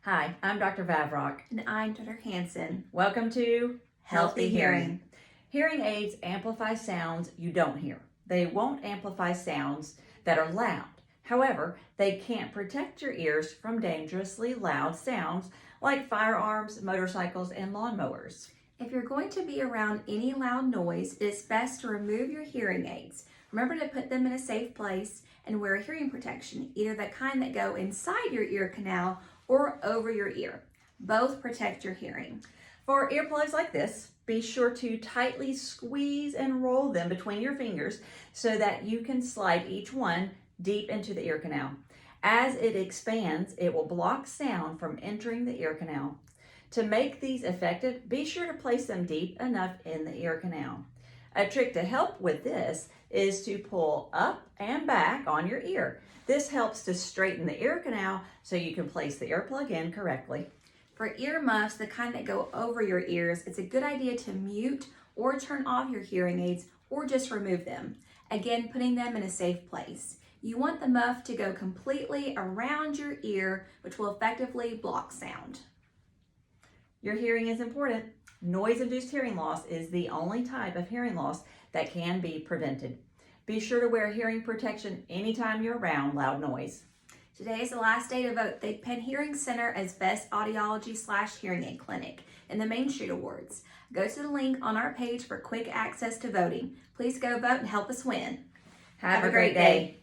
Hi, I'm Dr. Vavrock. And I'm Dr. Hansen. Welcome to Healthy Hearing. Hearing aids amplify sounds you don't hear. They won't amplify sounds that are loud. However, they can't protect your ears from dangerously loud sounds like firearms, motorcycles, and lawnmowers. If you're going to be around any loud noise, it is best to remove your hearing aids. Remember to put them in a safe place and wear hearing protection, either the kind that go inside your ear canal or over your ear. Both protect your hearing. For earplugs like this, be sure to tightly squeeze and roll them between your fingers so that you can slide each one deep into the ear canal. As it expands, it will block sound from entering the ear canal. To make these effective, be sure to place them deep enough in the ear canal. A trick to help with this is to pull up and back on your ear. This helps to straighten the ear canal so you can place the earplug in correctly. For ear muffs, the kind that go over your ears, it's a good idea to mute or turn off your hearing aids or just remove them. Again, putting them in a safe place. You want the muff to go completely around your ear, which will effectively block sound. Your hearing is important. Noise-induced hearing loss is the only type of hearing loss that can be prevented. Be sure to wear hearing protection anytime you're around loud noise. Today is the last day to vote the Penn Hearing Center as Best Audiology/Hearing Aid Clinic in the Main Street Awards. Go to the link on our page for quick access to voting. Please go vote and help us win. Have a great day.